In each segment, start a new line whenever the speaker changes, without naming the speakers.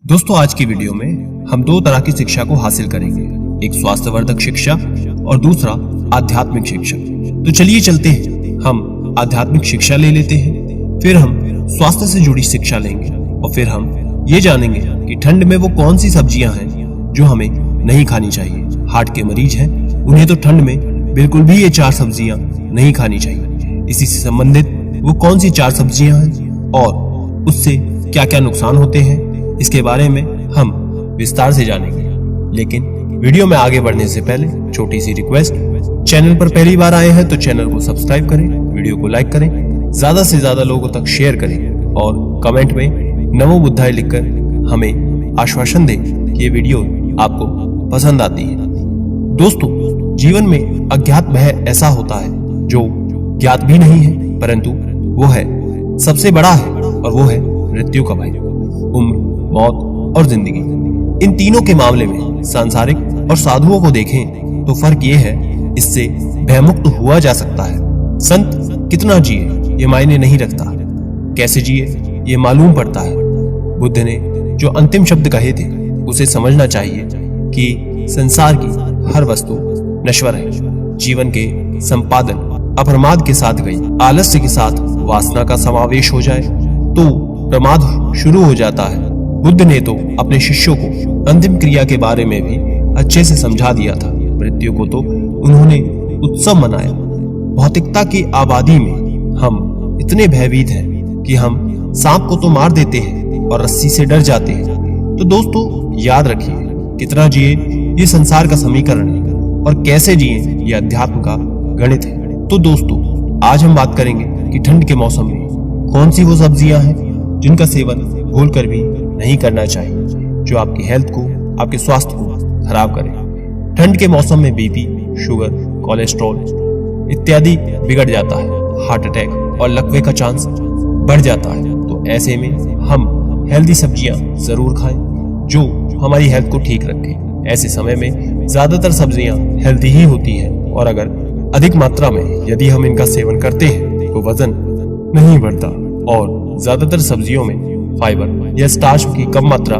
दोस्तों, आज की वीडियो में हम दो तरह की शिक्षा को हासिल करेंगे, एक स्वास्थ्यवर्धक शिक्षा और दूसरा आध्यात्मिक शिक्षा। तो चलिए चलते हैं, हम आध्यात्मिक शिक्षा ले लेते हैं, फिर हम स्वास्थ्य से जुड़ी शिक्षा लेंगे और फिर हम ये जानेंगे कि ठंड में वो कौन सी सब्जियां हैं जो हमें नहीं खानी चाहिए। हार्ट के मरीज हैं, उन्हें तो ठंड में बिल्कुल भी ये 4 सब्जियां नहीं खानी चाहिए। इसी से संबंधित वो कौन सी 4 सब्जियां हैं और उससे क्या क्या नुकसान होते हैं, इसके बारे में हम विस्तार से जानेंगे। लेकिन वीडियो में आगे बढ़ने से पहले छोटी सी रिक्वेस्ट, चैनल पर पहली बार आए हैं तो चैनल को सब्सक्राइब करें, वीडियो को लाइक करें, ज्यादा से ज्यादा लोगों तक शेयर करें और कमेंट में नमो बुद्धाय लिखकर हमें आश्वासन दें कि ये वीडियो आपको पसंद आती है। दोस्तों, जीवन में अज्ञात भय ऐसा होता है जो ज्ञात भी नहीं है, परंतु वो है सबसे बड़ा है और वो है मृत्यु का भय। उम्र, मौत और जिंदगी, इन तीनों के मामले में सांसारिक और साधुओं को देखें तो फर्क ये है, इससे भयमुक्त हुआ जा सकता है। संत कितना जिए ये मायने नहीं रखता, कैसे जिए ये मालूम पड़ता है। बुद्ध ने जो अंतिम शब्द कहे थे उसे समझना चाहिए कि संसार की हर वस्तु नश्वर है। जीवन के संपादन अप्रमाद के साथ गई, आलस्य के साथ वासना का समावेश हो जाए तो प्रमाद शुरू हो जाता है। बुद्ध ने तो अपने शिष्यों को अंतिम क्रिया के बारे में भी अच्छे से समझा दिया था। मृत्यु को तो उन्होंने उत्सव मनाया। भौतिकता की आबादी में हम इतने भयभीत हैं कि हम सांप को तो मार देते हैं और रस्सी से डर जाते हैं। तो दोस्तों, याद रखिए, कितना जिए ये संसार का समीकरण है और कैसे जिए ये अध्यात्म का गणित है। तो दोस्तों, आज हम बात करेंगे कि ठंड के मौसम में कौन सी वो सब्जियां हैं जिनका सेवन भूलकर भी नहीं करना चाहिए, जो आपकी हेल्थ को, आपके स्वास्थ्य को खराब करे। ठंड के मौसम में बीपी, शुगर, कोलेस्ट्रॉल इत्यादि बिगड़ जाता है, हार्ट अटैक और लकवे का चांस बढ़ जाता है। तो ऐसे में हम हेल्दी सब्जियां जरूर खाएं जो हमारी हेल्थ को ठीक रखें। ऐसे समय में ज्यादातर सब्जियां हेल्दी ही होती हैं और अगर अधिक मात्रा में यदि हम इनका सेवन करते हैं तो वजन नहीं बढ़ता और ज्यादातर सब्जियों में फाइबर या स्टार्च की कम मात्रा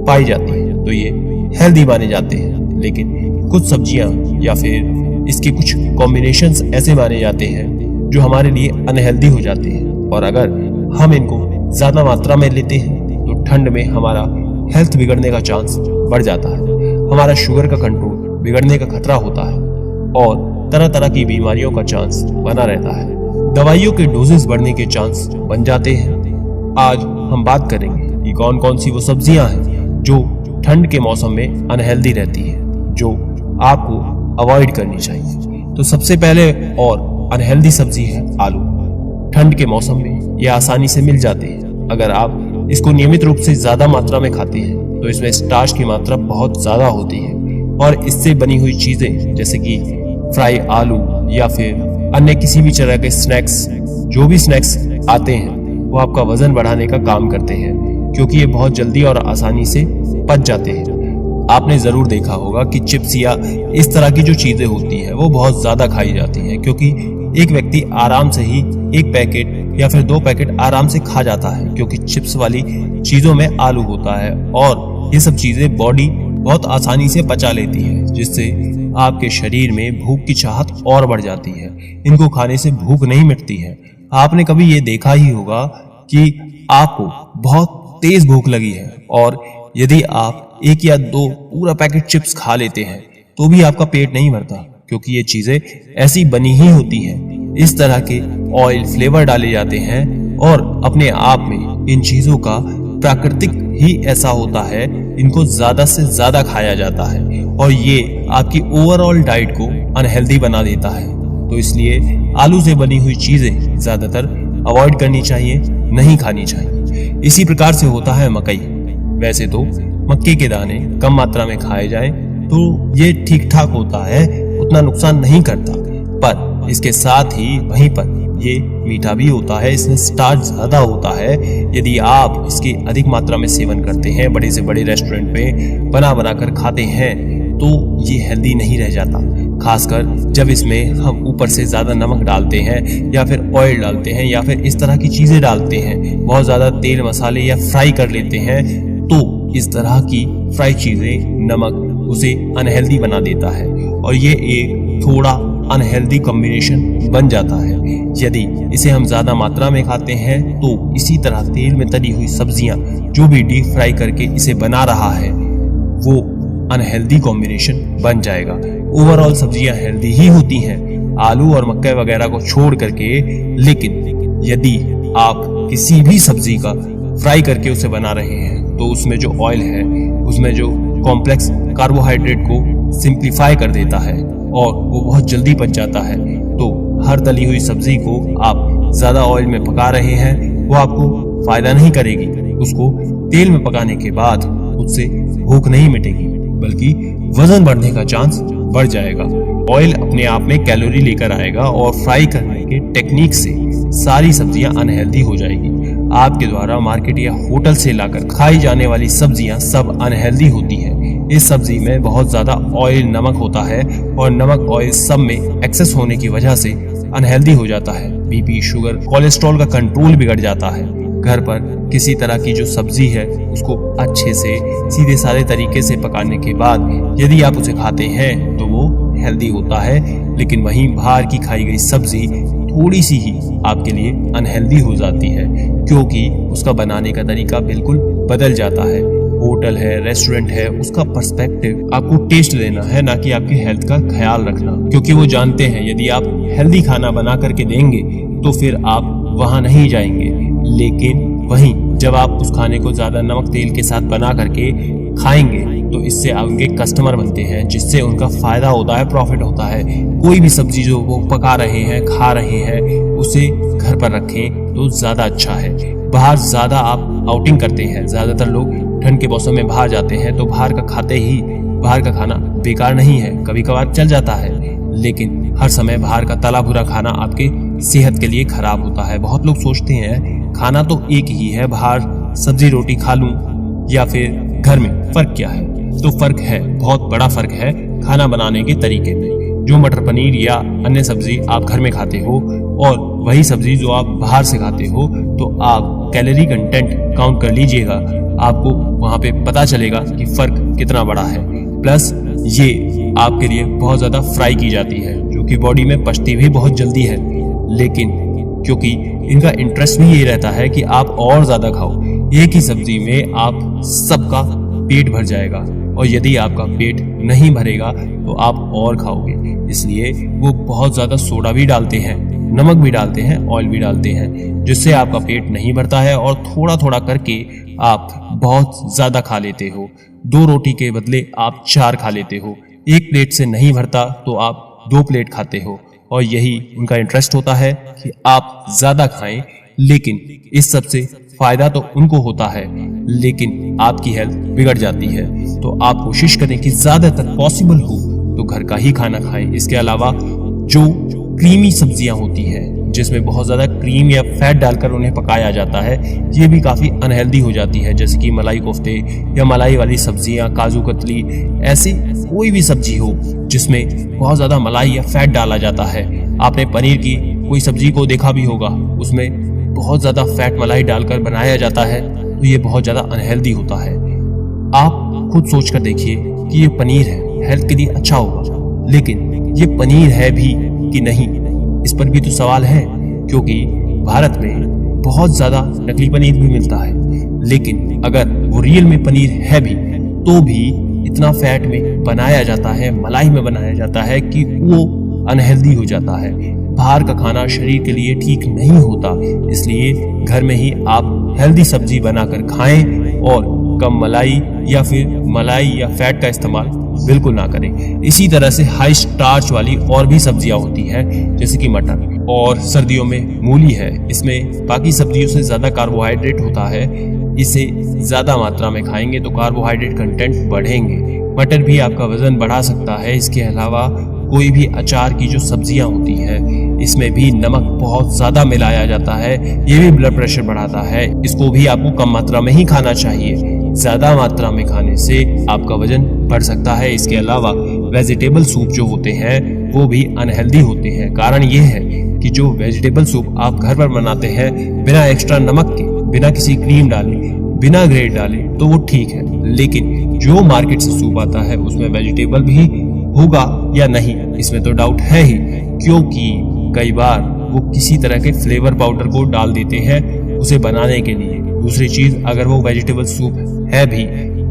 पाई जाती है, तो ये हेल्दी माने जाते हैं। लेकिन कुछ सब्जियां या फिर इसके कुछ कॉम्बिनेशंस ऐसे माने जाते हैं जो हमारे लिए अनहेल्दी हो जाते हैं और अगर हम इनको ज्यादा मात्रा में लेते हैं तो ठंड में हमारा हेल्थ बिगड़ने का चांस बढ़ जाता है। हमारा शुगर का कंट्रोल बिगड़ने का खतरा होता है और तरह तरह की बीमारियों का चांस बना रहता है। दवाइयों के डोजेस बढ़ने के चांस बन जाते हैं। आज हम बात करेंगे कि कौन कौन सी वो सब्जियां हैं जो ठंड के मौसम में अनहेल्दी रहती है, जो आपको अवॉइड करनी चाहिए। तो सबसे पहले और अनहेल्दी सब्जी है आलू। ठंड के मौसम में ये आसानी से मिल जाते हैं। अगर आप इसको नियमित रूप से ज्यादा मात्रा में खाते हैं तो इसमें स्टार्च की मात्रा बहुत ज्यादा होती है और इससे बनी हुई चीजें जैसे कि फ्राई आलू या फिर अन्य किसी भी तरह के स्नैक्स, जो भी स्नैक्स आते हैं वो आपका वजन बढ़ाने का काम करते हैं, क्योंकि ये बहुत जल्दी और आसानी से पच जाते हैं। आपने जरूर देखा होगा कि चिप्स या इस तरह की जो चीजें होती हैं वो बहुत ज्यादा खाई जाती हैं, क्योंकि एक व्यक्ति आराम से ही 1 पैकेट या फिर 2 पैकेट आराम से खा जाता है, क्योंकि चिप्स वाली चीजों में आलू होता है और ये सब चीजें बॉडी बहुत आसानी से पचा लेती है, जिससे आपके शरीर में भूख की चाहत और बढ़ जाती है। इनको खाने से भूख नहीं मिटती है। आपने कभी ये देखा ही होगा कि आपको बहुत तेज भूख लगी है और यदि आप 1 या 2 पूरा पैकेट चिप्स खा लेते हैं तो भी आपका पेट नहीं भरता, क्योंकि ये चीजें ऐसी बनी ही होती हैं। इस तरह के ऑयल फ्लेवर डाले जाते हैं और अपने आप में इन चीजों का प्राकृतिक ही ऐसा होता है, इनको ज्यादा से ज्यादा खाया जाता है और ये आपकी ओवरऑल डाइट को अनहेल्दी बना देता है। तो इसलिए आलू से बनी हुई चीजें ज्यादातर अवॉइड करनी चाहिए, नहीं खानी चाहिए। इसी प्रकार से होता है मकई। वैसे तो मक्के के दाने कम मात्रा में खाए जाएं तो ये ठीक ठाक होता है, उतना नुकसान नहीं करता, पर इसके साथ ही वहीं पर ये मीठा भी होता है, इसमें स्टार्च ज्यादा होता है। यदि आप इसकी अधिक मात्रा में सेवन करते हैं, बड़े से बड़े रेस्टोरेंट पे बना बना कर खाते हैं, तो ये हेल्दी नहीं रह जाता। खासकर जब इसमें हम ऊपर से ज्यादा नमक डालते हैं या फिर ऑयल डालते हैं या फिर इस तरह की चीजें डालते हैं, बहुत ज्यादा तेल मसाले या फ्राई कर लेते हैं, तो इस तरह की फ्राई चीजें, नमक उसे अनहेल्दी बना देता है और ये एक थोड़ा अनहेल्दी कॉम्बिनेशन बन जाता है। यदि इसे हम ज्यादा मात्रा में खाते हैं तो इसी तरह तेल में तली हुई सब्जियां जो भी डीप फ्राई करके इसे बना रहा है वो अनहेल्दी कॉम्बिनेशन बन जाएगा। ओवरऑल सब्जियां हेल्दी ही होती हैं आलू और मक्के वगैरह को छोड़ करके, लेकिन यदि आप किसी भी सब्जी का फ्राई करके उसे बना रहे हैं तो उसमें जो ऑयल है, उसमें जो कॉम्प्लेक्स कार्बोहाइड्रेट को सिंप्लीफाई कर देता है और वो बहुत जल्दी पच जाता है। तो हर तली हुई सब्जी को आप ज्यादा ऑयल में पका रहे हैं वो आपको फायदा नहीं करेगी। उसको तेल में पकाने के बाद उससे भूख नहीं मिटेगी बल्कि वजन बढ़ने का चांस बढ़ जाएगा। ऑयल अपने आप में कैलोरी लेकर आएगा और फ्राई करने के टेक्निक से सारी सब्जियां अनहेल्दी हो जाएगी। आपके द्वारा मार्केट या होटल से लाकर खाई जाने वाली सब्जियां सब अनहेल्दी होती हैं। इस सब्जी में बहुत ज्यादा ऑयल, नमक होता है और नमक ऑयल सब में एक्सेस होने की वजह से अनहेल्दी हो जाता है। बीपी, शुगर, कोलेस्ट्रॉल का कंट्रोल बिगड़ जाता है। घर पर किसी तरह की जो सब्जी है उसको अच्छे से सीधे साधे तरीके से पकाने के बाद यदि आप उसे खाते हैं तो वो हेल्दी होता है, लेकिन वहीं बाहर की खाई गई सब्जी थोड़ी सी ही आपके लिए अनहेल्दी हो जाती है क्योंकि उसका बनाने का तरीका बिल्कुल बदल जाता है। होटल है, रेस्टोरेंट है, उसका पर्सपेक्टिव आपको टेस्ट देना है, ना कि आपके हेल्थ का ख्याल रखना, क्योंकि वो जानते हैं यदि आप हेल्दी खाना बना करके देंगे तो फिर आप वहां नहीं जाएंगे। लेकिन वहीं जब आप उस खाने को ज्यादा नमक तेल के साथ बना करके खाएंगे तो इससे उनके कस्टमर बनते हैं, जिससे उनका फायदा होता है, प्रॉफिट होता है। कोई भी सब्जी जो वो पका रहे हैं, खा रहे हैं, उसे घर पर रखें तो ज्यादा अच्छा है। बाहर ज्यादा आप आउटिंग करते हैं, ज्यादातर लोग ठंड के मौसम में बाहर जाते हैं तो बाहर का खाते ही बाहर का खाना बेकार नहीं है, कभी कभार चल जाता है, लेकिन हर समय बाहर का तला भुना खाना आपके सेहत के लिए खराब होता है। बहुत लोग सोचते हैं खाना तो एक ही है, बाहर सब्जी रोटी खा लूं या फिर घर में, फर्क क्या है? तो फर्क है, बहुत बड़ा फर्क है खाना बनाने के तरीके में। जो मटर पनीर या अन्य सब्जी आप घर में खाते हो और वही सब्जी जो आप बाहर से खाते हो तो आप कैलोरी कंटेंट काउंट कर लीजिएगा, आपको वहां पे पता चलेगा कि फर्क कितना बड़ा है। प्लस ये आपके लिए बहुत ज्यादा फ्राई की जाती है जो कि बॉडी में पचती भी बहुत जल्दी है, लेकिन क्योंकि इनका इंटरेस्ट भी ये रहता है कि आप और ज्यादा खाओ। एक ही सब्जी में आप सबका पेट भर जाएगा और यदि आपका पेट नहीं भरेगा तो आप और खाओगे। इसलिए वो बहुत ज्यादा सोडा भी डालते हैं, नमक भी डालते हैं, ऑयल भी डालते हैं, जिससे आपका पेट नहीं भरता है और थोड़ा थोड़ा करके आप बहुत ज्यादा खा लेते हो। 2 रोटी के बदले आप 4 खा लेते हो। एक प्लेट से नहीं भरता तो आप 2 प्लेट खाते हो और यही उनका इंटरेस्ट होता है कि आप ज्यादा खाएं। लेकिन इस सब से फायदा तो उनको होता है लेकिन आपकी हेल्थ बिगड़ जाती है। तो आप कोशिश करें कि ज्यादातर पॉसिबल हो तो घर का ही खाना खाएं। इसके अलावा जो क्रीमी सब्जियां होती हैं जिसमें बहुत ज्यादा क्रीम या फैट डालकर उन्हें पकाया जाता है, ये भी काफी अनहेल्दी हो जाती है, जैसे कि मलाई कोफ्ते या मलाई वाली सब्जियां, काजू कतली, ऐसी कोई भी सब्जी हो जिसमें बहुत ज्यादा मलाई या फैट डाला जाता है। आपने पनीर की कोई सब्जी को देखा भी होगा, उसमें बहुत ज्यादा फैट मलाई डालकर बनाया जाता है, तो ये बहुत ज्यादा अनहेल्दी होता है। आप खुद सोच कर देखिए कि ये पनीर है, हेल्थ के लिए अच्छा होगा, लेकिन ये पनीर है भी कि नहीं, इस पर भी तो सवाल है, क्योंकि भारत में बहुत ज्यादा नकली पनीर भी मिलता है। लेकिन अगर वो रियल में पनीर है भी तो भी इतना फैट में बनाया जाता है, मलाई में बनाया जाता है कि वो अनहेल्दी हो जाता है। बाहर का खाना शरीर के लिए ठीक नहीं होता, इसलिए घर में ही आप हेल्दी सब्जी बनाकर खाएं और कम मलाई या फैट का इस्तेमाल बिल्कुल ना करें। इसी तरह से हाई स्टार्च वाली और भी सब्जियां होती हैं जैसे कि मटर, और सर्दियों में मूली है, इसमें बाकी सब्जियों से ज्यादा कार्बोहाइड्रेट होता है। इसे ज्यादा मात्रा में खाएंगे तो कार्बोहाइड्रेट कंटेंट बढ़ेंगे। मटर भी आपका वजन बढ़ा सकता है। इसके अलावा कोई भी अचार की जो सब्जियां होती हैं इसमें भी नमक बहुत ज्यादा मिलाया जाता है, ये भी ब्लड प्रेशर बढ़ाता है। इसको भी आपको कम मात्रा में ही खाना चाहिए, ज्यादा मात्रा में खाने से आपका वजन बढ़ सकता है। इसके अलावा वेजिटेबल सूप जो होते हैं वो भी अनहेल्दी होते हैं। कारण ये है कि जो वेजिटेबल सूप आप घर पर बनाते हैं बिना एक्स्ट्रा नमक के, बिना किसी क्रीम डाले, बिना ग्रेट डाले, तो वो ठीक है, लेकिन जो मार्केट से सूप आता है उसमें वेजिटेबल भी होगा या नहीं, इसमें तो डाउट है ही, क्योंकि कई बार वो किसी तरह के फ्लेवर पाउडर को डाल देते हैं उसे बनाने के लिए। दूसरी चीज, अगर वो वेजिटेबल सूप है भी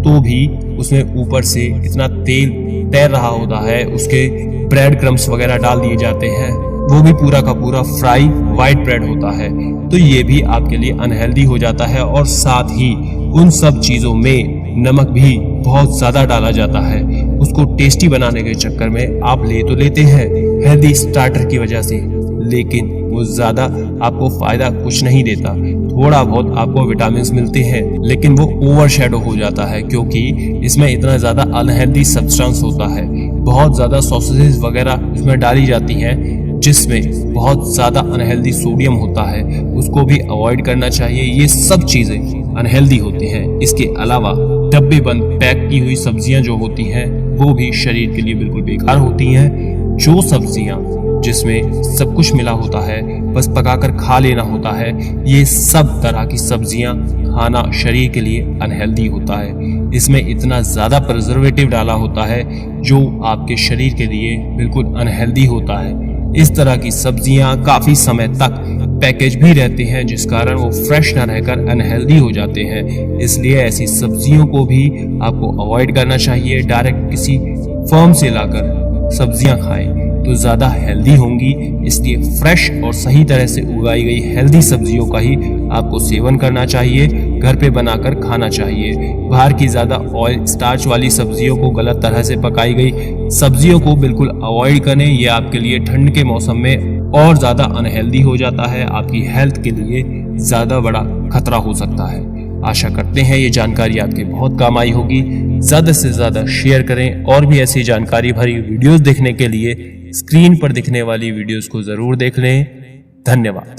तो भी उसमें ऊपर से इतना तेल तैर रहा होता है, उसके ब्रेड क्रम्स वगैरह डाल दिए जाते हैं, वो भी पूरा का पूरा फ्राई व्हाइट ब्रेड होता है, तो ये भी आपके लिए अनहेल्दी हो जाता है। और साथ ही उन सब चीजों में नमक भी बहुत ज्यादा डाला जाता है। उसको टेस्टी बनाने के चक्कर में आप ले तो लेते हैं हेल्दी स्टार्टर की वजह से, लेकिन वो ज्यादा आपको फायदा कुछ नहीं देता। थोड़ा बहुत आपको विटामिन मिलते हैं, लेकिन वो ओवरशैडो हो जाता है क्योंकि इसमें इतना ज्यादा अनहेल्दी सब्सटेंस होता है। बहुत ज्यादा सॉसेजेस वगैरह इसमें डाली जाती हैं जिसमें बहुत ज्यादा अनहेल्दी सोडियम होता है, उसको भी अवॉइड करना चाहिए। ये सब चीजें अनहेल्दी होती हैं। इसके अलावा डब्बे बंद पैक की हुई सब्जियां जो होती हैं वो भी शरीर के लिए बिल्कुल बेकार होती हैं। जो सब्जियां जिसमें सब कुछ मिला होता है, बस पकाकर खा लेना होता है, ये सब तरह की सब्जियां खाना शरीर के लिए अनहेल्दी होता है। इसमें इतना ज्यादा प्रिजर्वेटिव डाला होता है जो आपके शरीर के लिए बिल्कुल अनहेल्दी होता है। इस तरह की सब्जियां काफी समय तक पैकेज भी रहते हैं, जिस कारण वो फ्रेश न रहकर अनहेल्दी हो जाते हैं। इसलिए ऐसी सब्जियों को भी आपको अवॉइड करना चाहिए। डायरेक्ट किसी फर्म से लाकर सब्जियां खाएं तो ज्यादा हेल्दी होंगी। इसलिए फ्रेश और सही तरह से उगाई गई हेल्दी सब्जियों का ही आपको सेवन करना चाहिए, घर पे बनाकर खाना चाहिए। बाहर की ज्यादा ऑयल स्टार्च वाली सब्जियों को, गलत तरह से पकाई गई सब्जियों को बिल्कुल अवॉइड करें। ये आपके लिए ठंड के मौसम में और ज्यादा अनहेल्दी हो जाता है, आपकी हेल्थ के लिए ज्यादा बड़ा खतरा हो सकता है। आशा करते हैं ये जानकारी आपके बहुत काम आई होगी। ज्यादा से ज्यादा शेयर करें और भी ऐसी जानकारी भरी वीडियोस देखने के लिए स्क्रीन पर दिखने वाली वीडियोस को जरूर देख लें। धन्यवाद।